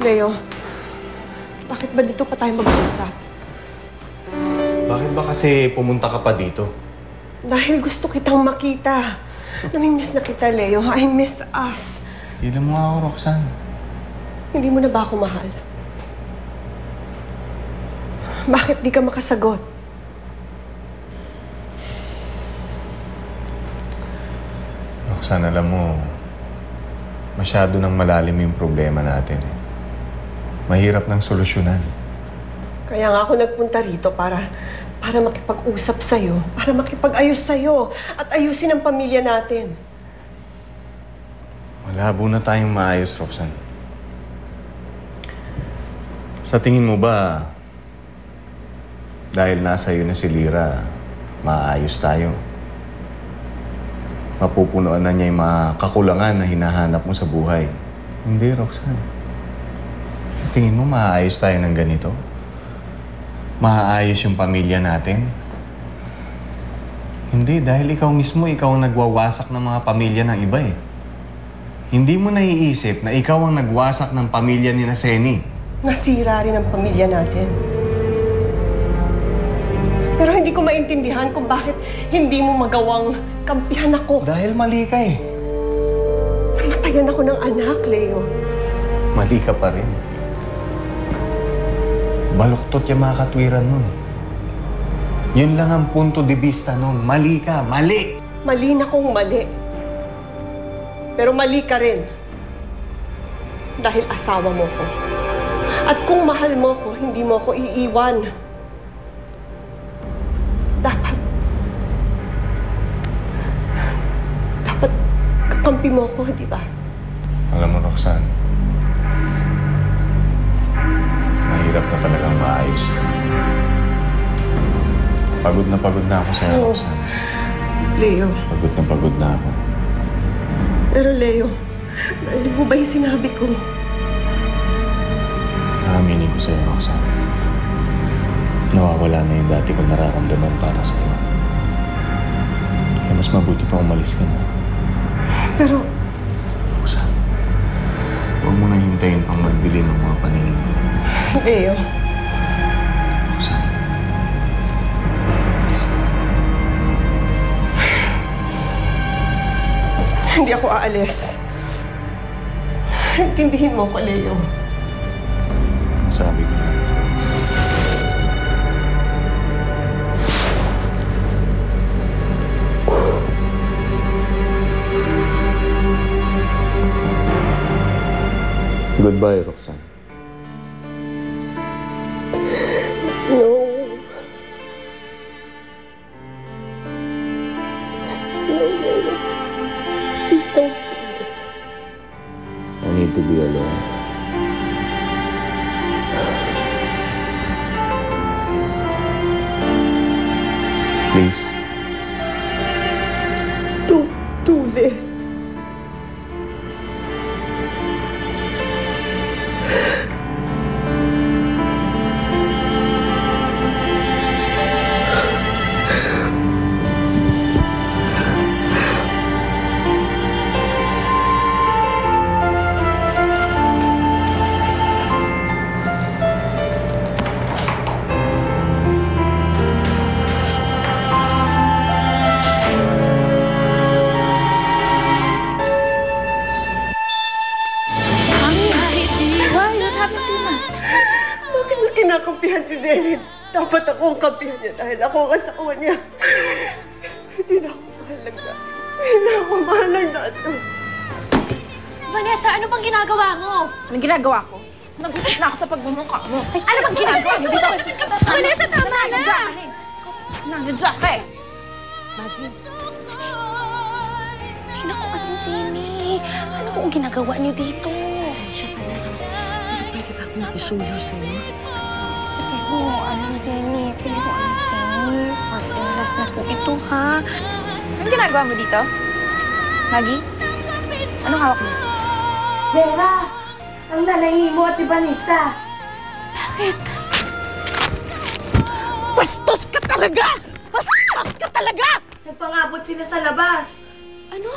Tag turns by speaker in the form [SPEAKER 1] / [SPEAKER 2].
[SPEAKER 1] Leo, bakit ba dito pa tayo mag-usap?
[SPEAKER 2] Bakit ba kasi pumunta ka pa dito?
[SPEAKER 1] Dahil gusto kitang makita. Namimiss na kita, Leo. I miss us.
[SPEAKER 2] Hila mo nga ako, Roxanne.
[SPEAKER 1] Hindi mo na ba ako mahal? Bakit di ka makasagot?
[SPEAKER 2] Roxanne, alam mo, masyado nang malalim yung problema natin. Mahirap nang solusyonan.
[SPEAKER 1] Kaya nga ako nagpunta rito para makipag-usap sa'yo, para makipag-ayos sa'yo at ayusin ang pamilya natin.
[SPEAKER 2] Malabo na tayong maayos, Roxanne. Sa tingin mo ba, dahil nasa iyo na si Lyra, maayos tayo? Mapupunuan na niya yung mga kakulangan na hinahanap mo sa buhay? Hindi, Roxanne. Tingin mo maayos tayo ng ganito? Maayos yung pamilya natin? Hindi, dahil ikaw mismo, ikaw ang nagwawasak ng mga pamilya ng iba eh. Hindi mo naiisip na ikaw ang nagwasak ng pamilya ni Seni.
[SPEAKER 1] Nasira rin ang pamilya natin. Pero hindi ko maintindihan kung bakit hindi mo magawang kampihan ako.
[SPEAKER 2] Dahil mali ka eh.
[SPEAKER 1] Namatayan ako ng anak, Leo.
[SPEAKER 2] Mali ka pa rin. Baluktot yung mga katwiran nun. Yun lang ang punto de vista nun. Mali ka. Mali!
[SPEAKER 1] Mali na kung mali. Pero mali ka rin. Dahil asawa mo ko. At kung mahal mo ko, hindi mo ko iiwan. Dapat kakampi mo ko, di ba?
[SPEAKER 2] Alam mo, Roxanne, mahirap na talagang maayos. Pagod na ako sa'yo, Roxanne.
[SPEAKER 1] Leo.
[SPEAKER 2] Pagod na ako.
[SPEAKER 1] Pero Leo, narinig mo ba yung sinabi ko?
[SPEAKER 2] Naaminin ko sa'yo, Roxanne. Nawawala na yung dati kong nararamdaman para sa'yo. Kaya mas mabuti pa umalis ka na.
[SPEAKER 1] Pero...
[SPEAKER 2] Roxanne, huwag mo na hintayin pang magbili ng mga paningin ko.
[SPEAKER 1] Leo.
[SPEAKER 2] Roxanne. Alis ka.
[SPEAKER 1] Hindi ako aalis. Intindihin mo ko, Leo.
[SPEAKER 2] Sabi ko na. Goodbye, Roxanne.
[SPEAKER 1] No. No, Leo. Please don't do this.
[SPEAKER 2] I need to be alone. Please.
[SPEAKER 1] Don't do this. Kinakampihan si Zenith. Dapat ako ang kampihan niya dahil ako ang asawa niya. Hindi na ako mahal ng dati. Hindi na ako mahal ng dati.
[SPEAKER 3] Vanessa, ano bang ginagawa mo?
[SPEAKER 4] Anong ginagawa ko? Nag-usap na ako sa pagmumukha mo.
[SPEAKER 3] Ay, ano bang ginagawa mo dito? Vanessa, tama na!
[SPEAKER 4] Nandiyan ka eh.
[SPEAKER 3] Maggie. Ay, naku, Aling Zeni. Ano kung ginagawa niyo dito? Pasensya ka na. Pero pwede ba akong makisuyo sa'yo? Sige po, Aling Zeni. Pwede po, Aling Zeni. First and last na po ito, ha?
[SPEAKER 4] Anong ginagawa mo dito? Maggie? Anong hawak mo?
[SPEAKER 5] Vera! Ang nanay ni mo at si Vanessa!
[SPEAKER 3] Bakit?
[SPEAKER 4] Bastos ka talaga! Bastos ka talaga!
[SPEAKER 5] Nagpangabot sila sa labas!
[SPEAKER 3] Ano?